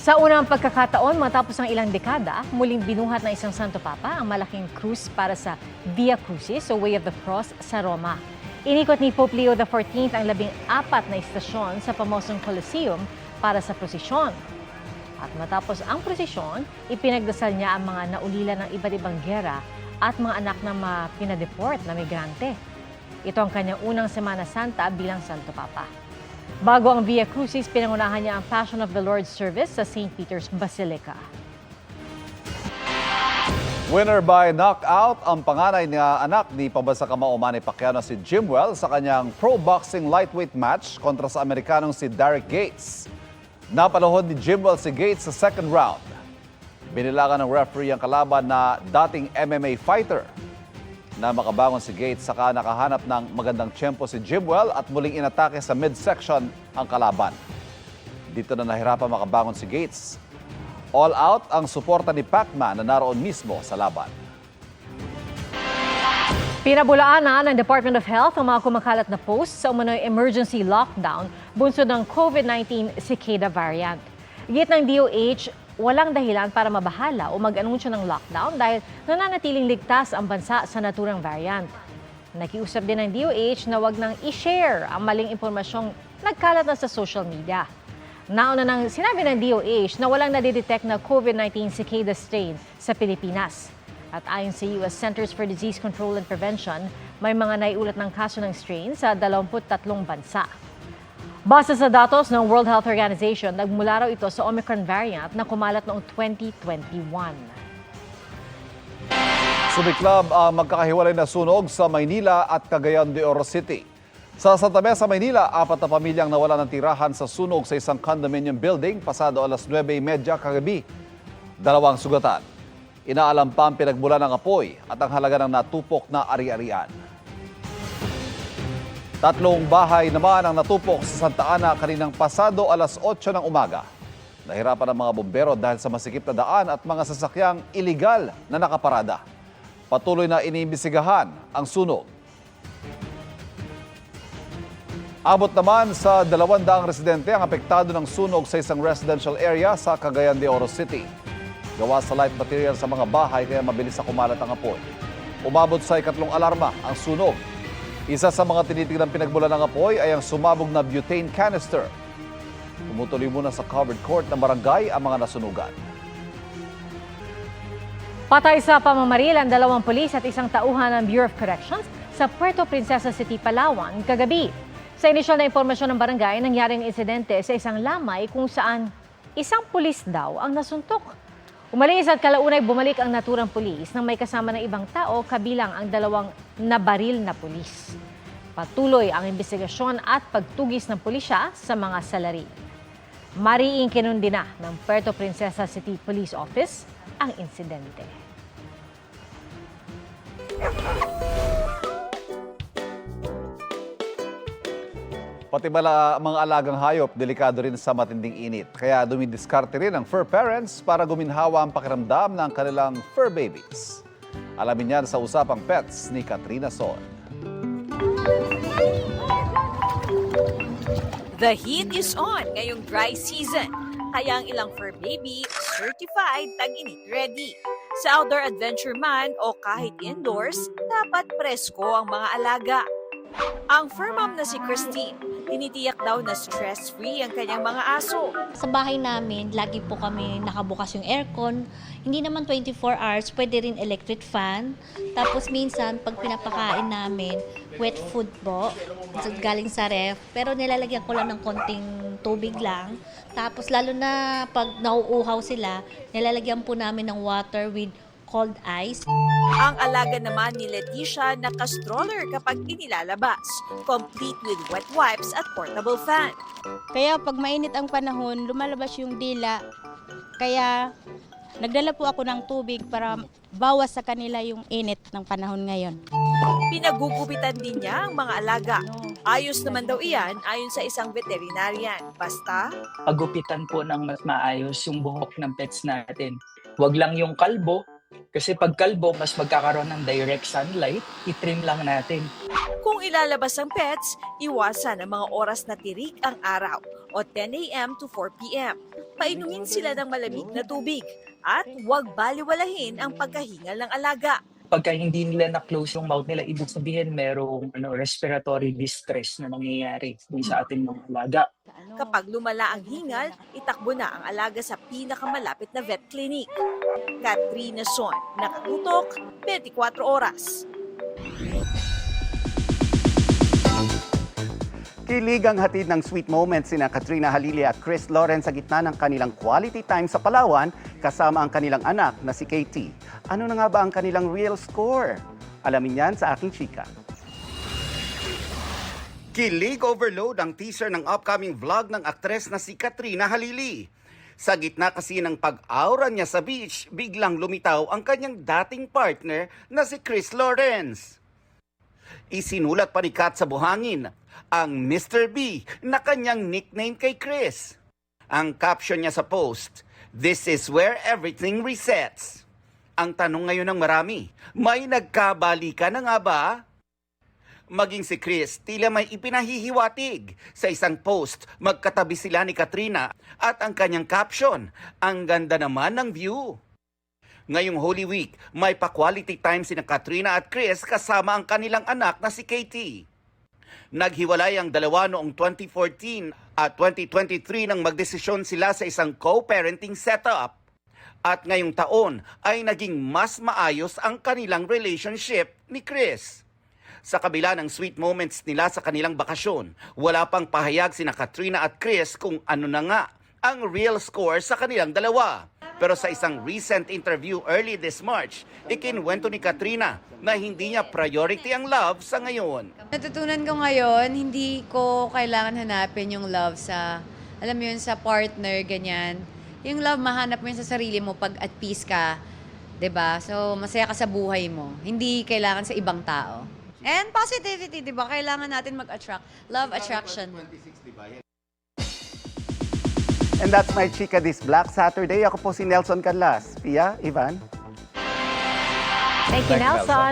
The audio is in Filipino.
Sa unang pagkakataon matapos ang ilang dekada, muling binuhat ng isang Santo Papa ang malaking krus para sa Via Crucis o Way of the Cross sa Roma. Inikot ni Pope Leo XIV ang 14 na istasyon sa pamosong Colosseum para sa prosesyon. At matapos ang prosesyon, ipinagdasal niya ang mga naulila ng iba't ibang giyera at mga anak na pinadeport na migrante. Ito ang kanyang unang Semana Santa bilang Santo Papa. Bago ang Via Crucis, pinangunahan niya ang Passion of the Lord service sa St. Peter's Basilica. Winner by knockout ang panganay na anak ni Pabasa-Kamao Manny Pacquiao na si Jimwell sa kanyang pro boxing lightweight match kontra sa Amerikanong si Derek Gates. Napanahon ni Jimwell si Gates sa second round. Binilangan ng referee ang kalaban na dating MMA fighter. Na makabangon si Gates saka nakahanap ng magandang tiyempo si Jimwell at muling inatake sa midsection ang kalaban. Dito na nahirapan makabangon si Gates. All out ang suporta ni Pacman na naroon mismo sa laban. Pinabulaanan ng Department of Health ang mga kumakalat na posts sa umano'y emergency lockdown bunsod ng COVID-19 cicada variant. Git ng DOH, walang dahilan para mabahala o mag-anunsyo ng lockdown dahil nananatiling ligtas ang bansa sa naturang variant. Nakiusap din ng DOH na wag nang i-share ang maling impormasyong nagkalat na sa social media. Nauna nang sinabi ng DOH na walang nadidetect na COVID-19 cicada strain sa Pilipinas. At ayon sa US Centers for Disease Control and Prevention, may mga naiulat ng kaso ng strain sa 23 bansa. Base sa datos ng World Health Organization, nagmula raw ito sa Omicron variant na kumalat noong 2021. Sumiklab ang magkakahiwalay na sunog sa Maynila at Cagayan de Oro City. Sa Santa Mesa, Maynila, 4 na pamilyang nawala ng tirahan sa sunog sa isang condominium building pasado alas 9:30 kagabi. 2 sugatan. Inaalam pa ang pinagmula ng apoy at ang halaga ng natupok na ari-arian. 3 bahay naman ang natupok sa Santa Ana kaninang pasado alas 8 ng umaga. Nahirapan ang mga bombero dahil sa masikip na daan at mga sasakyang iligal na nakaparada. Patuloy na iniimbestigahan ang sunog. Abot naman sa 200 residente ang apektado ng sunog sa isang residential area sa Cagayan de Oro City. Gawa sa light material sa mga bahay kaya mabilis na kumalat ang apoy. Umabot sa 2 alarma ang sunog. Isa sa mga tinitingnan pinagmula ng apoy ay ang sumabog na butane canister. Tumutuloy muna sa covered court ng barangay ang mga nasunugan. Patay sa pamamaril ang 2 pulis at isang tauhan ng Bureau of Corrections sa Puerto Princesa City, Palawan, kagabi. Sa inisyal na impormasyon ng barangay, nangyaring insidente sa isang lamay kung saan isang pulis daw ang nasuntok. Umalis at kalaunay bumalik ang naturang pulis nang may kasama ng ibang tao kabilang ang 2 nabaril na pulis. Patuloy ang investigasyon at pagtugis ng pulisya sa mga salari. Mariing kinundina ng Puerto Princesa City Police Office ang insidente. Pati mga alagang hayop, delikado rin sa matinding init. Kaya dumidiskarte rin ang fur parents para guminhawa ang pakiramdam ng kanilang fur babies. Alamin yan sa Usapang Pets ni Katrina Son. The heat is on ngayong dry season. Kaya ang ilang fur baby certified tag-init ready. Sa outdoor adventure man o kahit indoors, dapat presko ang mga alaga. Ang fur mom na si Christine, tinitiyak daw na stress-free ang kanyang mga aso. Sa bahay namin, lagi po kami nakabukas yung aircon. Hindi naman 24 hours, pwede rin electric fan. Tapos minsan, pag pinapakain namin, wet food po, galing sa ref. Pero nilalagyan ko lang ng konting tubig lang. Tapos lalo na pag nauuhaw sila, nilalagyan po namin ng water with cold ice. Ang alaga naman ni Leticia naka-stroller kapag inilalabas, complete with wet wipes at portable fan. Kaya pag mainit ang panahon, lumalabas yung dila. Kaya nagdala po ako ng tubig para bawas sa kanila yung init ng panahon ngayon. Pinagugupitan din niya ang mga alaga. Ayos naman daw iyan ayon sa isang veterinarian. Basta, pagupitan po ng mas maayos yung buhok ng pets natin. Huwag lang yung kalbo, kasi pag kalbo, mas magkakaroon ng direct sunlight, itrim lang natin. kung ilalabas ang pets, iwasan ang mga oras na tirik ang araw o 10 a.m. to 4 p.m. Painumin sila ng malamig na tubig at huwag baliwalahin ang pagkahingal ng alaga. Pagka hindi nila na-close yung mouth nila, ibig sabihin merong respiratory distress na nangyayari dun sa ating mga alaga. Kapag lumala ang hingal, itakbo na ang alaga sa pinakamalapit na vet clinic. Katrina Son, nakatutok, 24 oras. Kilig ang hatid ng sweet moments sina Katrina Halili at Chris Lawrence sa gitna ng kanilang quality time sa Palawan kasama ang kanilang anak na si Katie. Ano na nga ba ang kanilang real score? Alamin yan sa aking chika. Kilig overload ang teaser ng upcoming vlog ng aktres na si Katrina Halili. Sa gitna kasi ng pag-aura niya sa beach, biglang lumitaw ang kanyang dating partner na si Chris Lawrence. Isinulat pa ni Kat sa buhangin ang Mr. B na kanyang nickname kay Chris. Ang caption niya sa post, "This is where everything resets." Ang tanong ngayon ng marami, may nagkabalikan na nga ba? Maging si Chris, tila may ipinahihiwatig. Sa isang post, magkatabi sila ni Katrina at ang kanyang caption, "Ang ganda naman ng view." Ngayong Holy Week, may pa-quality time sina Katrina at Chris kasama ang kanilang anak na si Katie. Naghiwalay ang dalawa noong 2014 at 2023 nang magdesisyon sila sa isang co-parenting setup. At ngayong taon ay naging mas maayos ang kanilang relationship ni Chris. Sa kabila ng sweet moments nila sa kanilang bakasyon, wala pang pahayag sina Katrina at Chris kung ano na nga ang real score sa kanilang dalawa. Pero sa isang recent interview early this March, ikinwento ni Katrina na hindi niya priority ang love sa ngayon. Natutunan ko ngayon, hindi ko kailangan hanapin yung love sa, alam mo yun, sa partner, ganyan. Yung love, mahanap mo yun sa sarili mo pag at peace ka, 'di ba? So, masaya ka sa buhay mo. Hindi kailangan sa ibang tao. And positivity, 'di ba? Kailangan natin mag-attract. Love attraction. And that's my chika this Black Saturday. Ako po si Nelson Canlas. Pia, Ivan. Thank you, Nelson.